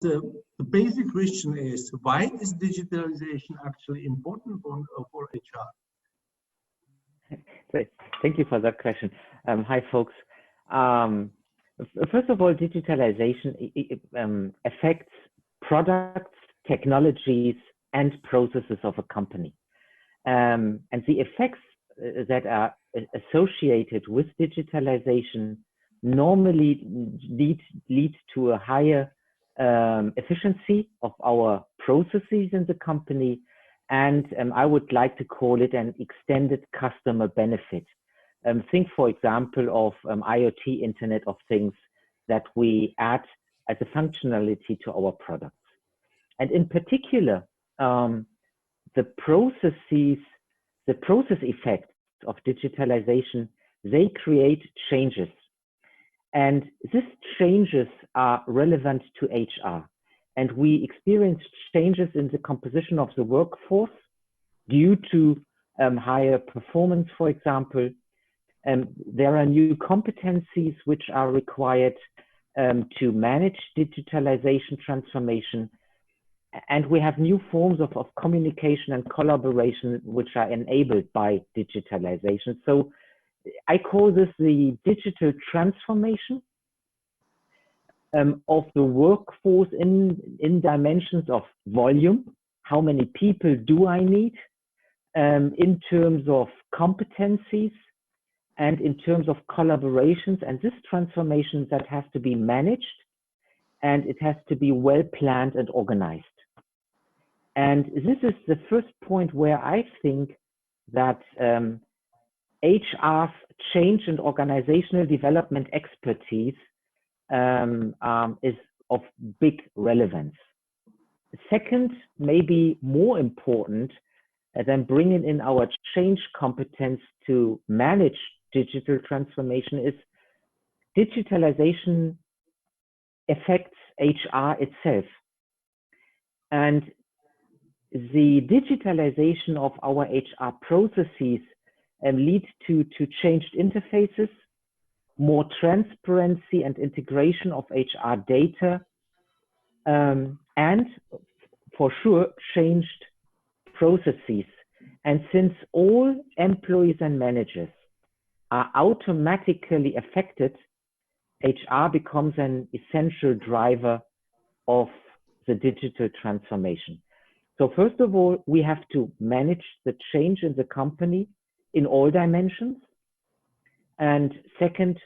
the basic question is, why is digitalization actually important for HR? Thank you for that question. Hi, folks. First of all, digitalization affects products, technologies, and processes of a company. And the effects that are associated with digitalization normally lead to a higher efficiency of our processes in the company, and I would like to call it an extended customer benefit. Think, for example, of IoT, Internet of Things, that we add as a functionality to our products. And in particular, the process effects of digitalization, they create changes. And these changes are relevant to HR. And we experience changes in the composition of the workforce due to higher performance, for example. There are new competencies which are required to manage digitalization transformation. And we have new forms of communication and collaboration which are enabled by digitalization. So I call this the digital transformation of the workforce in dimensions of volume. How many people do I need? In terms of competencies and in terms of collaborations. And this transformation that has to be managed, and it has to be well planned and organized. And this is the first point where I think that HR's change and organizational development expertise is of big relevance. Second, maybe more important than bringing in our change competence to manage digital transformation is digitalization affects HR itself. And the digitalization of our HR processes lead to changed interfaces, more transparency and integration of HR data, and for sure, changed processes. And since all employees and managers are automatically affected, HR becomes an essential driver of the digital transformation. So first of all, we have to manage the change in the company in all dimensions. And second,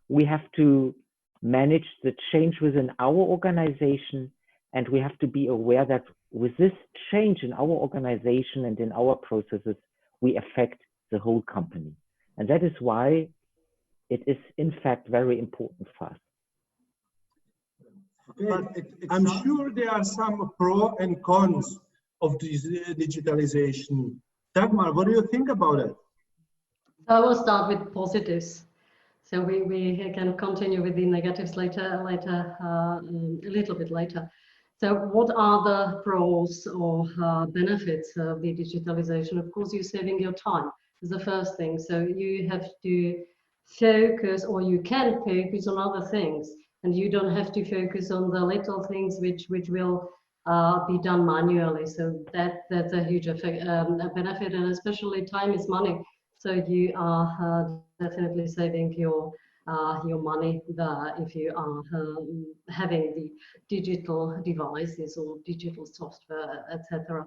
we have to manage the change within our organization. And we have to be aware that with this change in our organization and in our processes, we affect the whole company. And that is why it is, in fact, very important for us. But I'm sure there are some pros and cons of this digitalization. Dagmar, what do you think about it? I will start with positives. So we can continue with the negatives later, a little bit later. So what are the pros or benefits of the digitalization? Of course, you're saving your time is the first thing. So you have to focus, or you can focus on other things, and you don't have to focus on the little things which will be done manually. So that's a huge benefit, and especially time is money. So you are definitely saving your money there if you are having the digital devices or digital software, etc.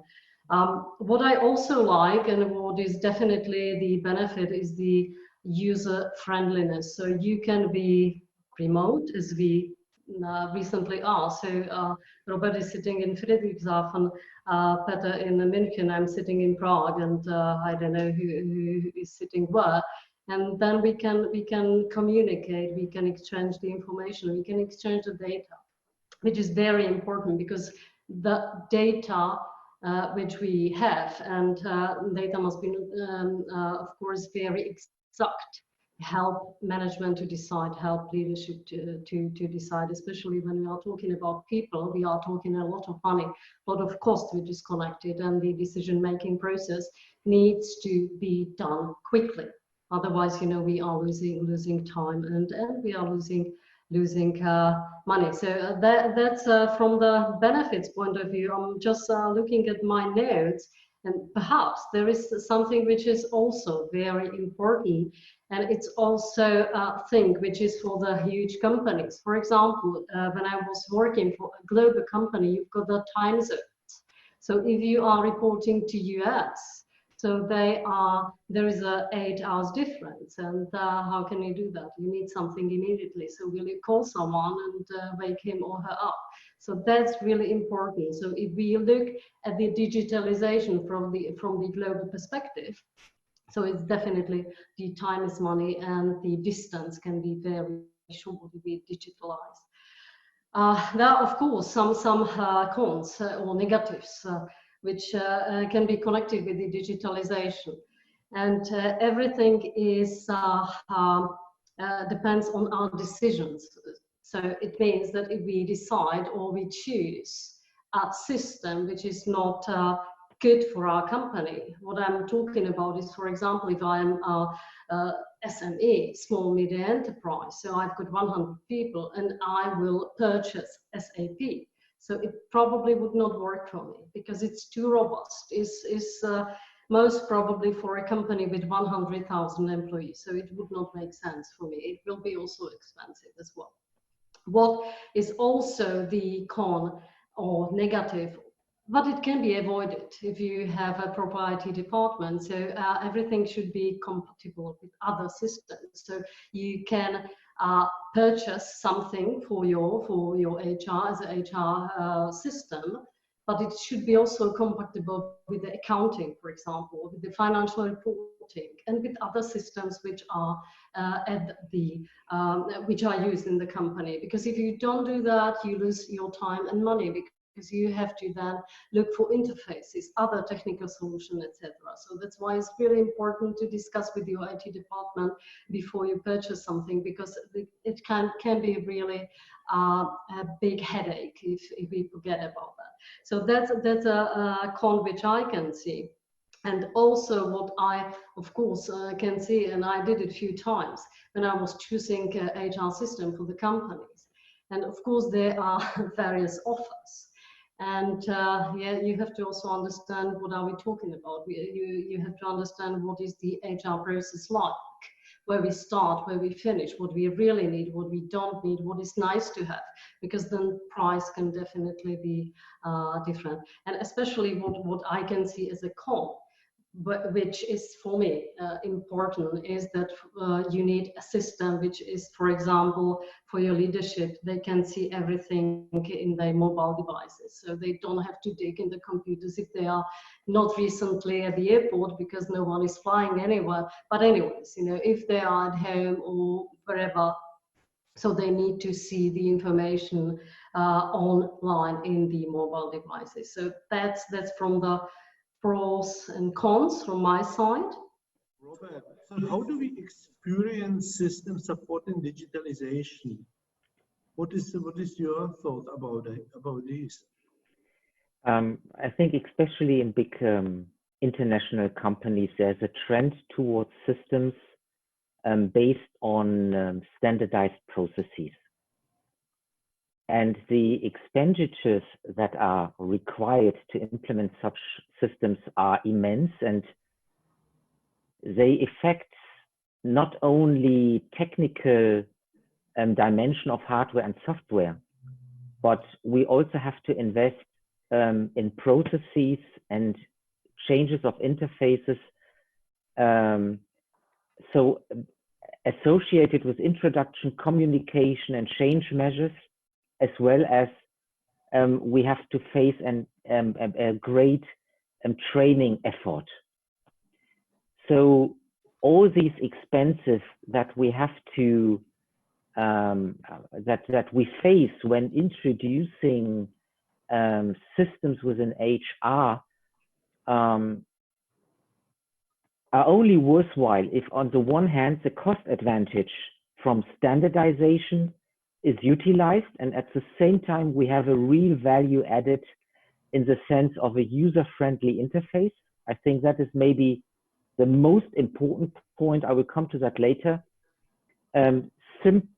What I also like, and what is definitely the benefit, is the user friendliness. So you can be remote, as we recently are. So Robert is sitting in Friedrichshafen, Peter in München, I'm sitting in Prague, and I don't know who is sitting where. And then we can communicate, we can exchange the information, we can exchange the data, which is very important, because the data which we have, and data must be, of course, very exact, help management to decide, help leadership to decide, especially when we are talking about people. We are talking a lot of money, a lot of cost which is connected, and the decision-making process needs to be done quickly. Otherwise, we are losing time, and we are losing losing money. So that's from the benefits point of view. I'm just looking at my notes, and perhaps there is something which is also very important, and it's also a thing which is for the huge companies. For example, when I was working for a global company, you've got the time zones. So if you are reporting to US, so there is a 8 hours difference, and how can you do that? You need something immediately. So will you call someone and wake him or her up? So that's really important. So if we look at the digitalization from the global perspective, so it's definitely the time is money, and the distance can be very short if we digitalize. There are, of course, some cons or negatives which can be connected with the digitalization. And everything is depends on our decisions. So it means that if we decide or we choose a system which is not good for our company, what I'm talking about is, for example, if I'm SME, small medium enterprise, so I've got 100 people and I will purchase SAP. So it probably would not work for me because it's too robust. It's most probably for a company with 100,000 employees. So it would not make sense for me. It will be also expensive as well. What is also the con or negative, but it can be avoided if you have a proprietary department. So everything should be compatible with other systems. So you can purchase something for your HR as an HR system, but it should be also compatible with the accounting, for example, with the financial reporting, and with other systems which are which are used in the company. Because if you don't do that, you lose your time and money, because you have to then look for interfaces, other technical solutions, etc. So that's why it's really important to discuss with your IT department before you purchase something, because it can be really a big headache if we forget about that. So that's a con which I can see. And also what I, of course, can see, and I did it a few times when I was choosing HR system for the companies. And of course, there are various offers. And yeah, you have to also understand what are we talking about. You have to understand what is the HR process like, where we start, where we finish, what we really need, what we don't need, what is nice to have, because then price can definitely be different. And especially what I can see as a con, but which is for me important, is that you need a system which is, for example, for your leadership, they can see everything in their mobile devices, so they don't have to dig in the computers if they are not recently at the airport, because no one is flying anywhere. But anyways, you know, if they are at home or wherever, so they need to see the information online in the mobile devices. So that's from the pros and cons from my side. Robert, so how do we experience system support in digitalization? What is your thought about this? I think especially in big international companies, there's a trend towards systems based on standardized processes. And the expenditures that are required to implement such systems are immense, and they affect not only technical dimension of hardware and software, but we also have to invest in processes and changes of interfaces. So associated with introduction, communication, and change measures, as well as we have to face a great training effort. So all these expenses that we have to that we face when introducing systems within HR are only worthwhile if, on the one hand, the cost advantage from standardization is utilized, and at the same time we have a real value added in the sense of a user-friendly interface. I think that is maybe the most important point. I will come to that later.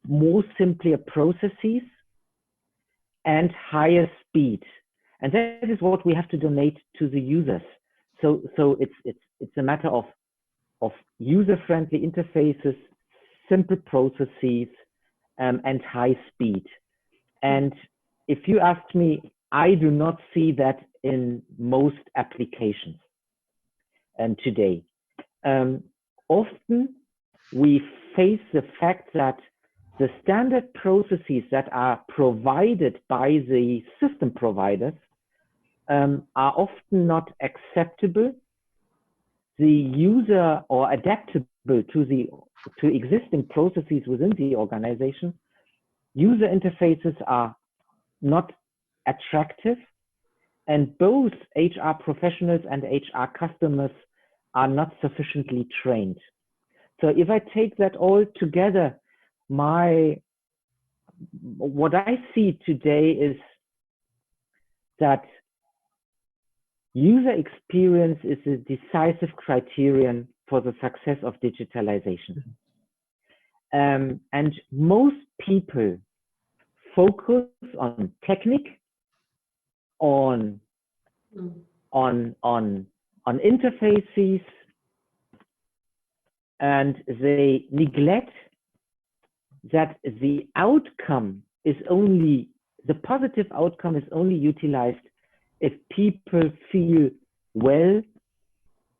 more simpler processes and higher speed. And that is what we have to donate to the users. So it's a matter of user-friendly interfaces, simple processes, and high speed. And if you ask me, I do not see that in most applications today. Often we face the fact that the standard processes that are provided by the system providers are often not acceptable, the user or adaptable to existing processes within the organization. User interfaces are not attractive, and both HR professionals and HR customers are not sufficiently trained. So if I take that all together, what I see today is that user experience is a decisive criterion for the success of digitalization. And most people focus on technique, on interfaces, and they neglect that the positive outcome is only utilized if people feel well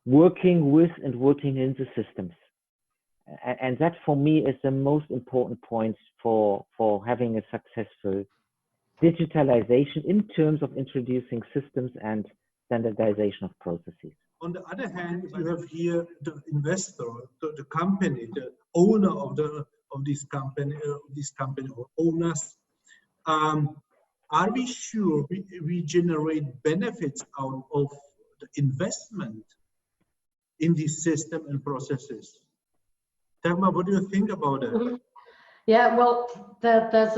working with and working in the systems. And that for me is the most important point for having a successful digitalization in terms of introducing systems and standardization of processes. On the other hand, you have here the investor, the company, the owner of this company or owners. Are we sure we generate benefits out of the investment in this system and processes? Dagmar, what do you think about it? Mm-hmm. Yeah, well, that's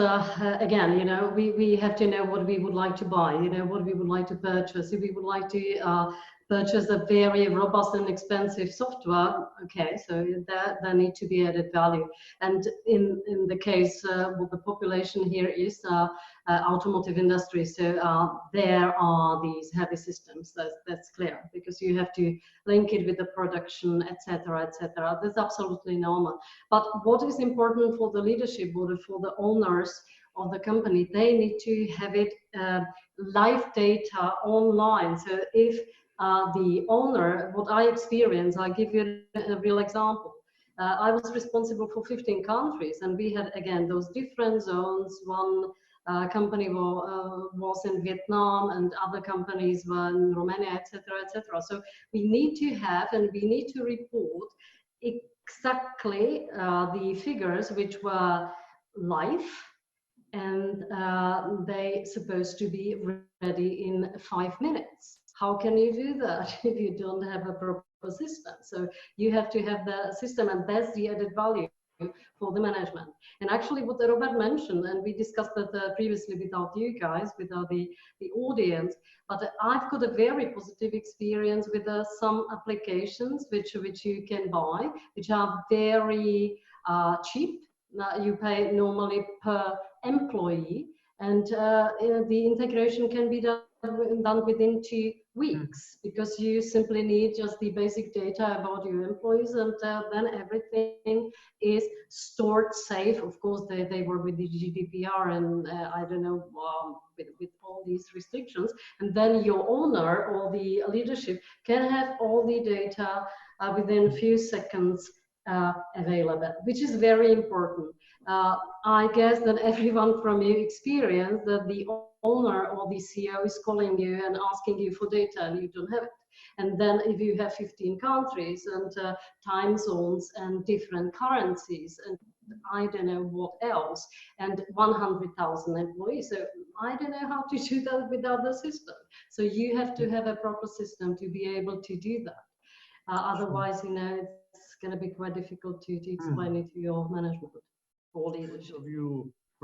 again, we have to know what we would like to buy, what we would like to purchase. If we would like to purchase a very robust and expensive software, okay, so there need to be added value. And in the case, what the population here is automotive industry, so there are these heavy systems. That's clear, because you have to link it with the production, etc., etc. That's absolutely normal. But what is important for the leadership or for the owners of the company, they need to have it live data online. So if the owner, what I experience, I give you a real example. I was responsible for 15 countries, and we had, again, those different zones. One company was in Vietnam, and other companies were in Romania, etc., etc. So we need to have, and we need to report exactly the figures which were live, and they supposed to be ready in 5 minutes. How can you do that if you don't have a proper system? So you have to have the system, and that's the added value for the management. And actually what Robert mentioned, and we discussed that previously without you guys, without the audience, but I've got a very positive experience with some applications which you can buy, which are very cheap. You pay normally per employee, and the integration can be done within 2 weeks, because you simply need just the basic data about your employees, and then everything is stored safe. Of course, they were with the GDPR and I don't know, with all these restrictions, and then your owner or the leadership can have all the data within a few seconds available, which is very important. I guess that everyone from you experience that the owner or the CEO is calling you and asking you for data, and you don't have it. And then if you have 15 countries and time zones and different currencies and I don't know what else, and 100,000 employees, so I don't know how to do that without the system. So you have to have a proper system to be able to do that. Otherwise, it's going to be quite difficult to explain it to your management or leadership.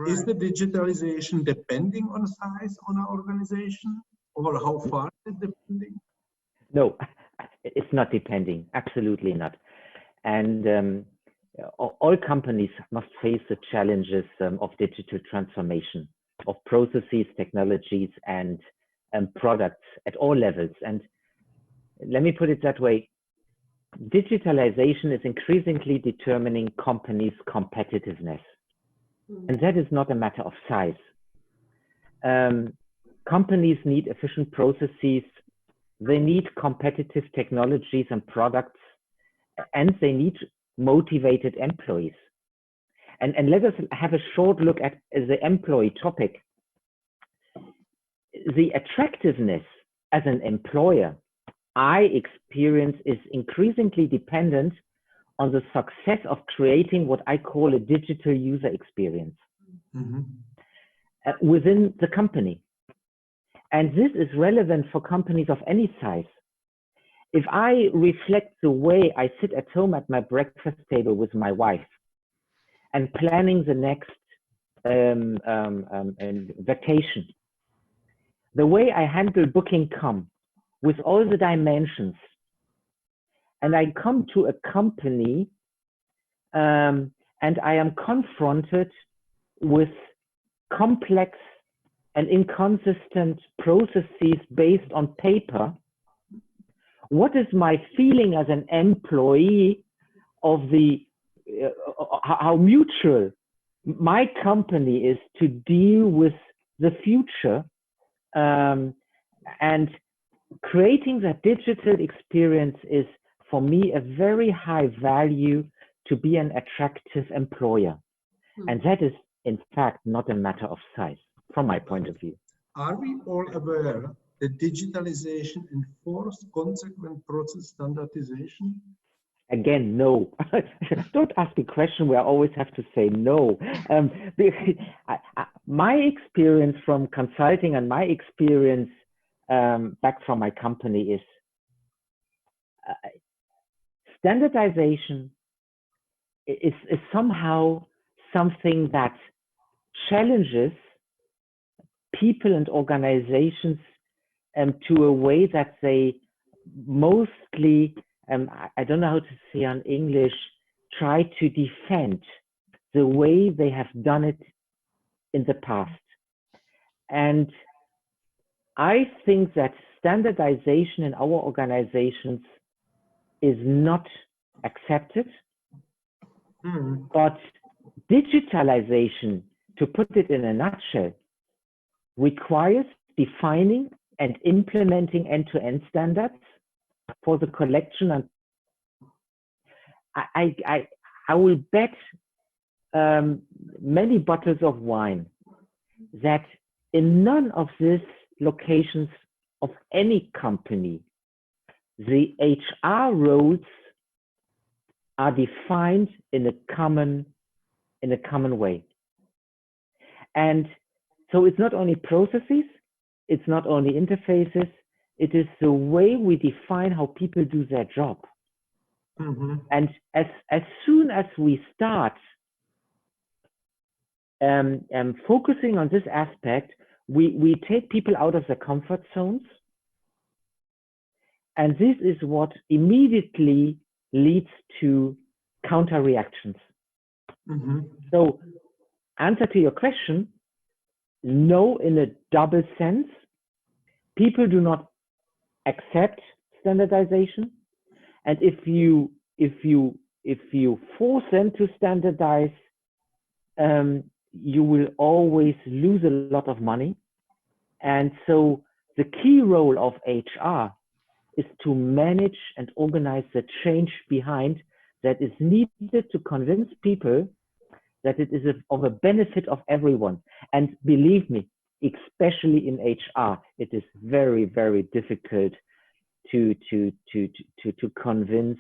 Is the digitalization depending on size on our organization, or how far is it depending? No, it's not depending. Absolutely not. And all companies must face the challenges of digital transformation of processes, technologies, and products at all levels. And let me put it that way. Digitalization is increasingly determining companies' competitiveness. And that is not a matter of size. Companies need efficient processes, they need competitive technologies and products, and they need motivated employees. And let us have a short look at the employee topic. The attractiveness as an employer I experience is increasingly dependent on the success of creating what I call a digital user experience within the company. And this is relevant for companies of any size. If I reflect the way I sit at home at my breakfast table with my wife and planning the next vacation, the way I handle booking.com with all the dimensions, and I come to a company and I am confronted with complex and inconsistent processes based on paper, what is my feeling as an employee of the how mutual my company is to deal with the future, and creating that digital experience is for me a very high value to be an attractive employer. And that is in fact not a matter of size from my point of view. Are we all aware that digitalization enforced consequent process standardization? Again, no. Don't ask a question where I always have to say no. My experience from consulting and my experience back from my company is standardization is somehow something that challenges people and organizations to a way that they mostly, I don't know how to say in English, try to defend the way they have done it in the past. And I think that standardization in our organizations is not accepted, but digitalization, to put it in a nutshell, requires defining and implementing end-to-end standards for the collection. And I will bet many bottles of wine that in none of these locations of any company, the HR roles are defined in a common way. And so it's not only processes, it's not only interfaces, it is the way we define how people do their job. And as soon as we start focusing on this aspect, we take people out of their comfort zones. And this is what immediately leads to counter reactions. So, answer to your question, no, in a double sense. People do not accept standardization, and if you force them to standardize, you will always lose a lot of money. And so the key role of HR is to manage and organize the change behind that is needed to convince people that it is of a benefit of everyone. And believe me, especially in HR, it is very, very difficult to convince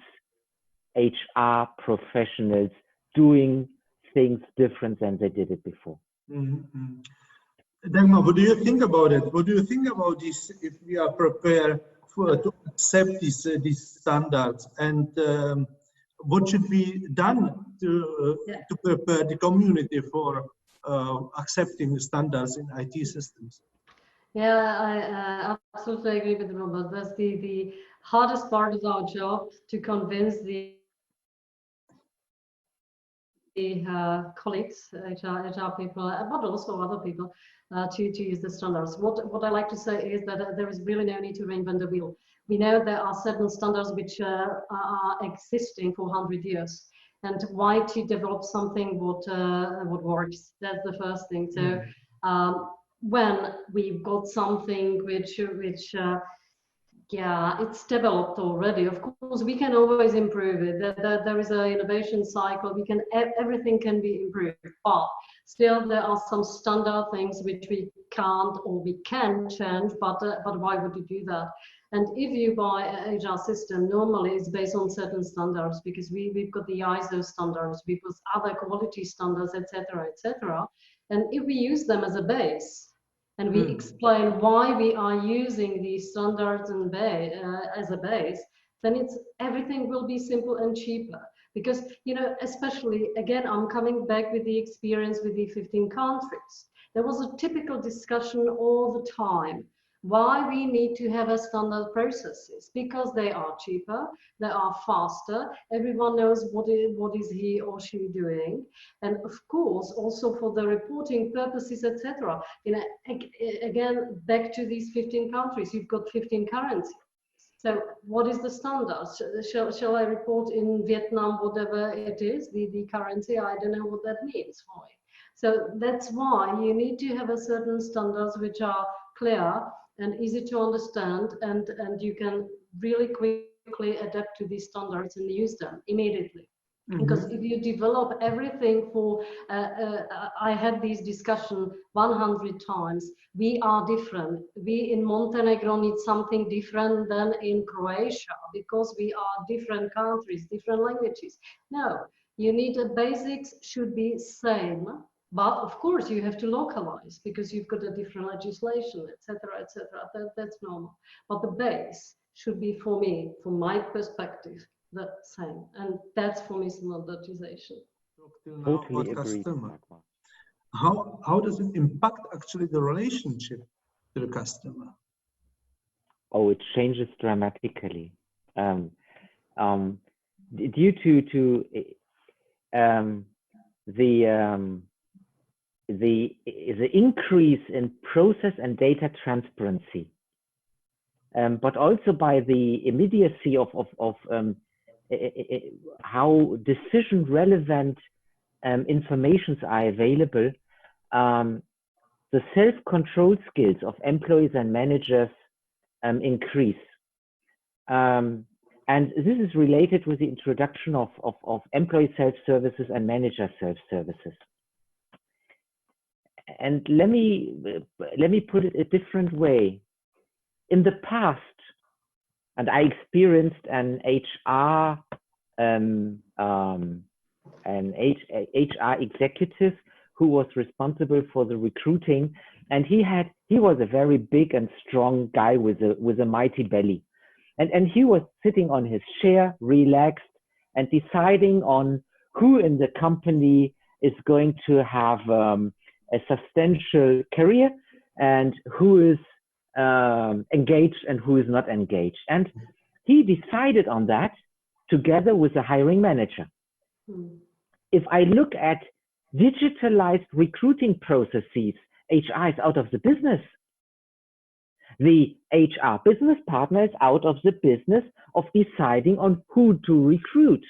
HR professionals doing things different than they did it before. Dagmar, what do you think about it? What do you think about this, if we are prepared to accept these standards, and what should be done to prepare the community for accepting the standards in IT systems? Yeah, I absolutely agree with Robert. That's the hardest part of our job, to convince the colleagues, HR people, but also other people, to use the standards. What I like to say is that there is really no need to reinvent the wheel. We know there are certain standards which are existing for 100 years. And why to develop something what works? That's the first thing. So when we've got something which yeah, it's developed already. Of course, we can always improve it. There is an innovation cycle. Everything can be improved, but still there are some standard things which we can't or we can change. But why would you do that? And if you buy an HR system, normally it's based on certain standards because we've got the ISO standards, we've got other quality standards, etc., etc. And if we use them as a base, and we explain why we are using these standards and as a base, then everything will be simple and cheaper. Because, you know, especially, again, I'm coming back with the experience with the 15 countries. There was a typical discussion all the time why we need to have a standard processes, because they are cheaper, they are faster, everyone knows what is he or she doing, and of course also for the reporting purposes, etc. You know, again, back to these 15 countries, you've got 15 currencies. So what is the standard? Shall I report in Vietnam, whatever it is, the currency? I don't know what that means for me. So that's why you need to have a certain standards which are clear and easy to understand, and you can really quickly adapt to these standards and use them immediately. Because if you develop everything for, I had this discussion 100 times, we are different. We in Montenegro need something different than in Croatia because we are different countries, different languages. No, you need the basics should be same. But of course, you have to localize because you've got a different legislation, etc., etc. That's normal. But the base should be, for me, from my perspective, the same, and that's for me standardization. Totally agree. How does it impact actually the relationship to the customer? Oh, it changes dramatically. Due to the increase in process and data transparency, but also by the immediacy of how decision relevant informations are available, the self-control skills of employees and managers increase. And this is related with the introduction of employee self-services and manager self-services. And let me put it a different way. In the past, and I experienced an HR executive who was responsible for the recruiting, and he was a very big and strong guy with a mighty belly, and he was sitting on his chair, relaxed, and deciding on who in the company is going to have a substantial career and who is engaged and who is not engaged. And he decided on that together with the hiring manager. If I look at digitalized recruiting processes, HR is out of the business. The HR business partner is out of the business of deciding on who to recruit.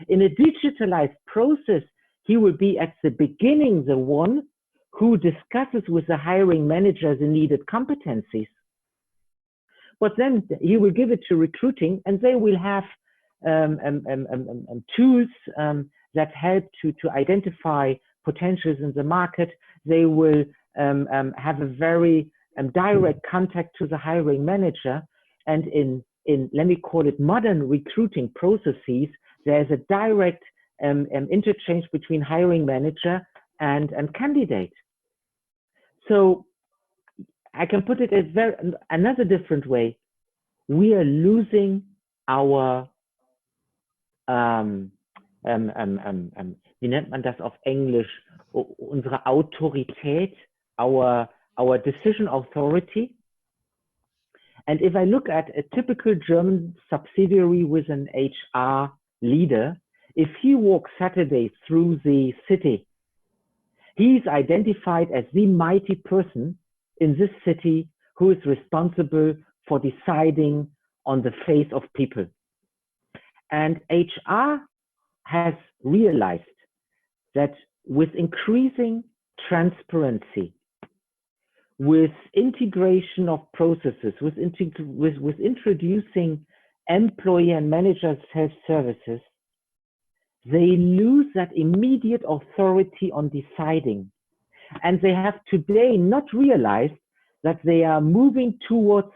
In a digitalized process, he will be at the beginning the one who discusses with the hiring manager the needed competencies. But then he will give it to recruiting, and they will have tools that help to identify potentials in the market. They will have a very direct contact to the hiring manager. And in let me call it modern recruiting processes, there's a direct interchange between hiring manager and candidate. So I can put it as another different way. We are losing our wie nennt man das auf Englisch? Unsere Autorität, our decision authority. And if I look at a typical German subsidiary with an HR leader, if he walks Saturday through the city, he's identified as the mighty person in this city who is responsible for deciding on the fate of people. And HR has realized that with increasing transparency, with integration of processes, with introducing employee and manager self-services, they lose that immediate authority on deciding. And they have today not realized that they are moving towards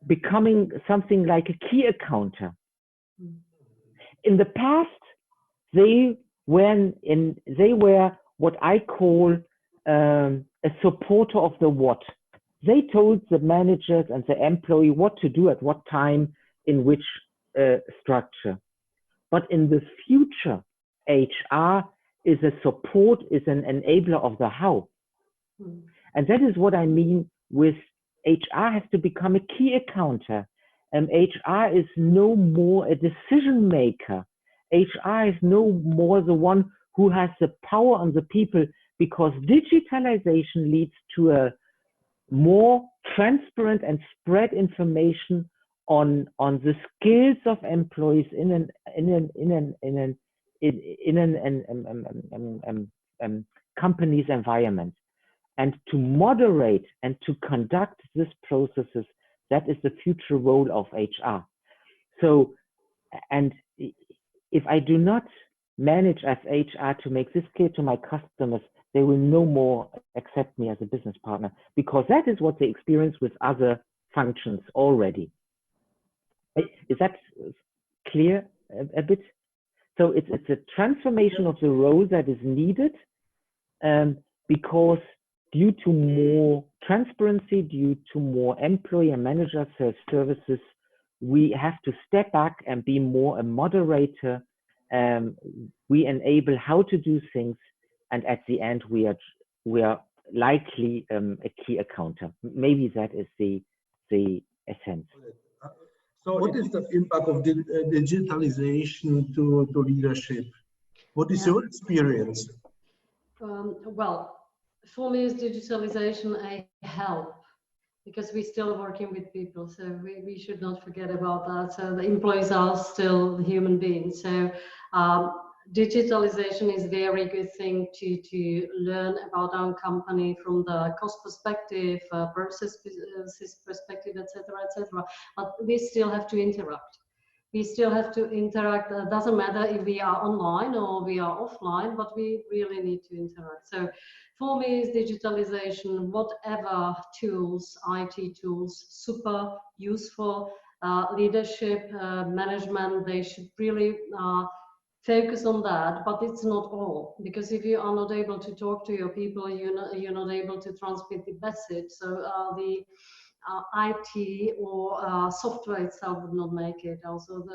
becoming something like a key accounter. In the past, they were what I call a supporter of the what. They told the managers and the employee what to do at what time, in which structure. But in the future, HR is a support, is an enabler of the how. And that is what I mean with HR has to become a key accounter. HR is no more a decision maker. HR is no more the one who has the power on the people, because digitalization leads to a more transparent and spread information on the skills of employees in an company's environment. And to moderate and to conduct these processes, that is the future role of HR. So, and if I do not manage as HR to make this clear to my customers, they will no more accept me as a business partner, because that is what they experience with other functions already. Is that clear a bit? So it's a transformation of the role that is needed, because due to more transparency, due to more employee and manager self-services, we have to step back and be more a moderator. We enable how to do things, and at the end we are likely a key accounter. Maybe that is the essence. So what is the impact of digitalization to leadership? What is your experience? Well, for me, is digitalization a help? Because we're still working with people, so we should not forget about that. So the employees are still human beings. So digitalization is a very good thing to learn about our company from the cost perspective, process perspective, etc., etc. But we still have to interact. We still have to interact. Doesn't matter if we are online or we are offline, but we really need to interact. So for me, is digitalization, whatever tools, IT tools, super useful. Leadership, management, they should really focus on that, but it's not all, because if you are not able to talk to your people, you're not able to transmit the message. So the IT or software itself would not make it. Also,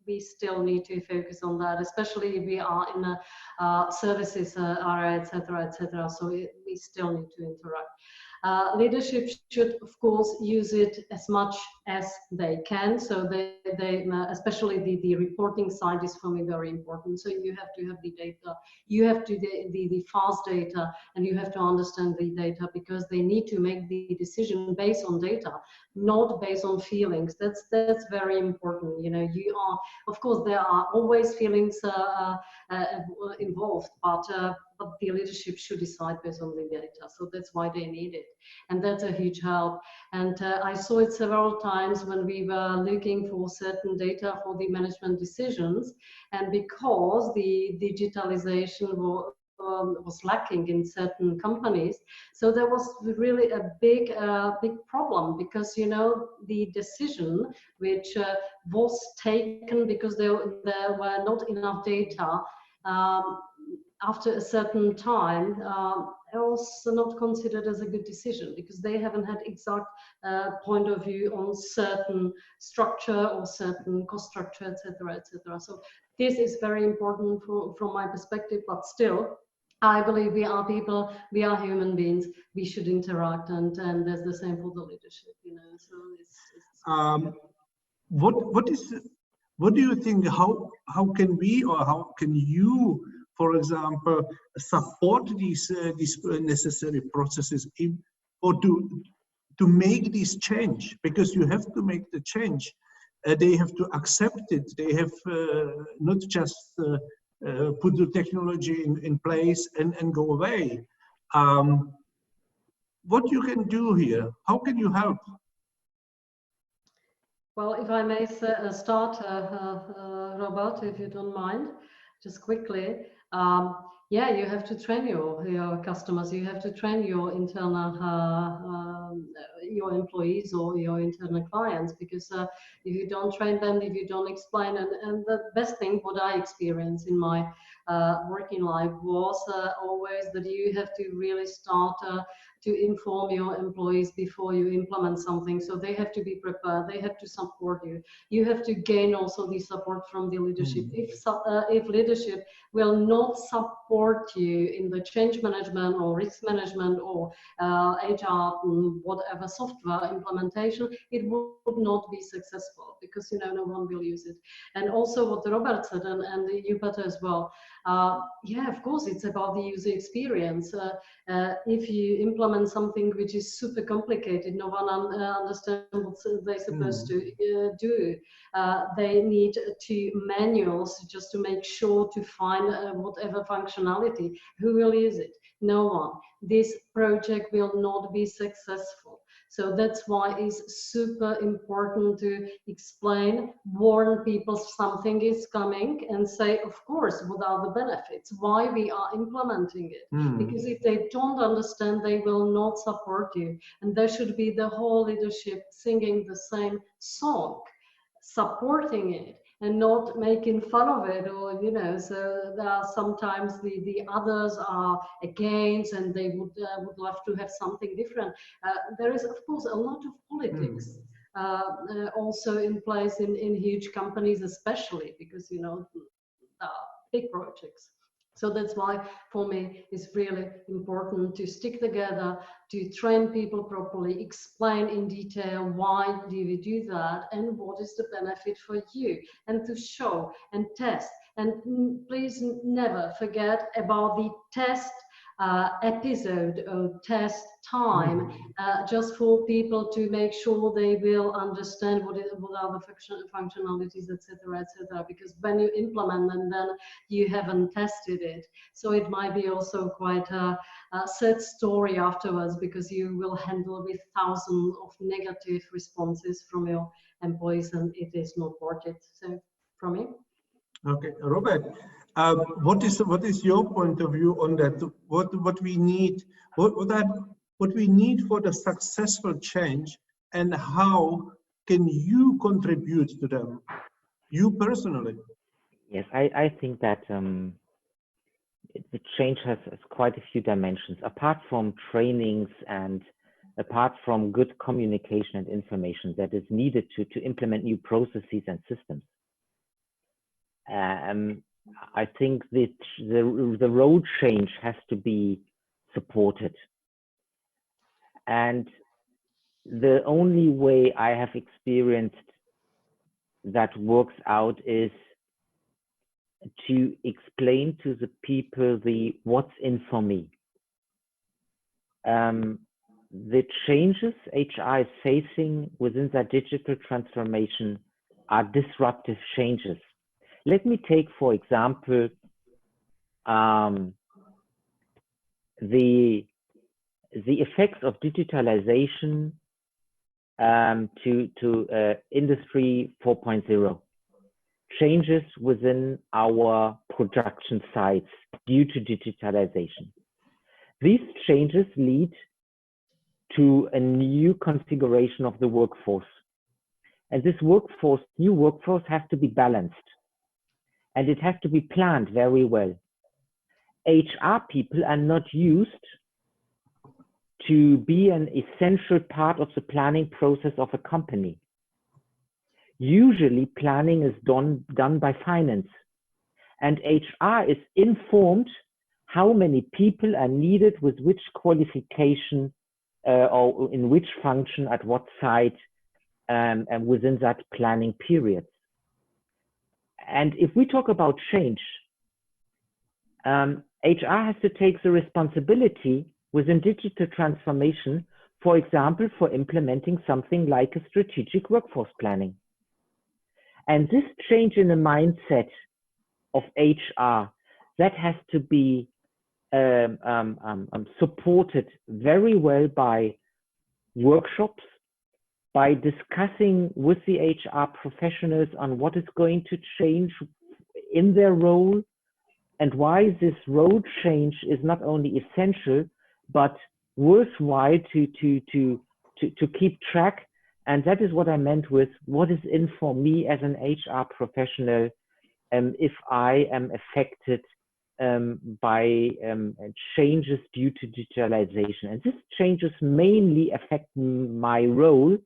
we still need to focus on that, especially if we are in a services area, etc., etc. So we still need to interact. Leadership should, of course, use it as much as they can. So they especially the reporting side is for me very important. So you have to have the data, you have to the fast data, and you have to understand the data, because they need to make the decision based on data, not based on feelings. That's very important. You know, you are, of course, there are always feelings involved, but the leadership should decide based on the data. So that's why they need it. And that's a huge help. And I saw it several times when we were looking for certain data for the management decisions. And because the digitalization was lacking in certain companies, so there was really a big problem, because, you know, the decision which was taken because there were not enough data, after a certain time, it was not considered as a good decision, because they haven't had exact point of view on certain structure or certain cost structure, etc., etc. So this is very important from my perspective, but still, I believe we are people, we are human beings, we should interact, and there's the same for the leadership, you know. So it's what do you think? How can we, or how can you, for example, support these necessary processes or to make this change? Because you have to make the change. They have to accept it. They have not just put the technology in place and go away. What you can do here? How can you help? Well, if I may start, Robert, if you don't mind, just quickly. Yeah, you have to train your customers. You have to train your internal your employees or your internal clients, because if you don't train them, if you don't explain, and the best thing what I experienced in my working life was always that you have to really start to inform your employees before you implement something. So they have to be prepared. They have to support you. You have to gain also the support from the leadership. If leadership will not support you in the change management or risk management or HR, whatever software implementation, it would not be successful, because no one will use it. And also what Robert said, and you better as well. Yeah, of course, it's about the user experience. If you implement something which is super complicated, no one understands what they're supposed to do. They need manuals just to make sure to find whatever functionality. Who will use it? No one. This project will not be successful. So that's why it's super important to explain, warn people something is coming, and say, of course, what are the benefits, why we are implementing it. Because if they don't understand, they will not support you. And there should be the whole leadership singing the same song, supporting it, and not making fun of it, or so there are sometimes the others are against, and they would love to have something different. There is of course a lot of politics also in place in huge companies, especially because big projects. So that's why, for me, it's really important to stick together, to train people properly, explain in detail why do we do that and what is the benefit for you, and to show and test. And please never forget about the test episode or test time, just for people to make sure they will understand what are the functionalities, etc., etc. Because when you implement them, then you haven't tested it. So it might be also quite a sad story afterwards, because you will handle with thousands of negative responses from your employees, and it is not worth it. So from me. Okay, Robert, what is your point of view on that? What we need, what we need for the successful change, and how can you contribute to them, you personally? Yes, I think that the change has quite a few dimensions. Apart from trainings and apart from good communication and information that is needed to implement new processes and systems, I think that the road change has to be supported. And the only way I have experienced that works out is to explain to the people what's in for me. The changes HR is facing within that digital transformation are disruptive changes. Let me take, for example, the effects of digitalization to Industry 4.0. Changes within our production sites due to digitalization. These changes lead to a new configuration of the workforce. And this new workforce has to be balanced. And it has to be planned very well. HR people are not used to be an essential part of the planning process of a company. Usually planning is done by finance, and HR is informed how many people are needed with which qualification or in which function at what site and within that planning period. And if we talk about change, HR has to take the responsibility within digital transformation, for example, for implementing something like a strategic workforce planning. And this change in the mindset of HR, that has to be supported very well by workshops, by discussing with the HR professionals on what is going to change in their role and why this role change is not only essential, but worthwhile to keep track. And that is what I meant with what is in for me as an HR professional if I am affected by changes due to digitalization. And this changes mainly affect my role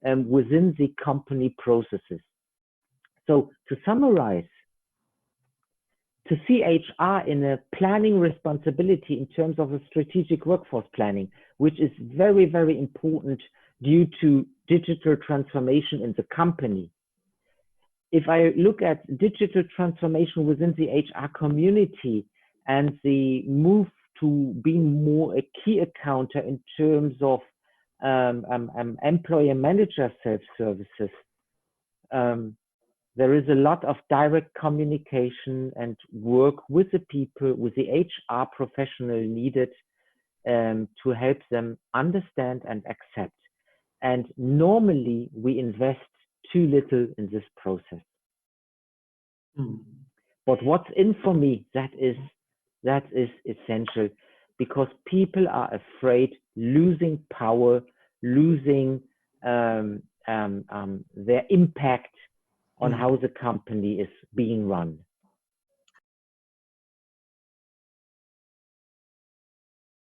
within the company processes. So to summarize, to see HR in a planning responsibility in terms of a strategic workforce planning, which is very, very important due to digital transformation in the company. If I look at digital transformation within the HR community and the move to being more a key accounter in terms of employer manager self-services, there is a lot of direct communication and work with the people, with the HR professional needed to help them understand and accept. And normally we invest too little in this process. But what's in for me, that is essential, because people are afraid losing power, losing their impact on how the company is being run.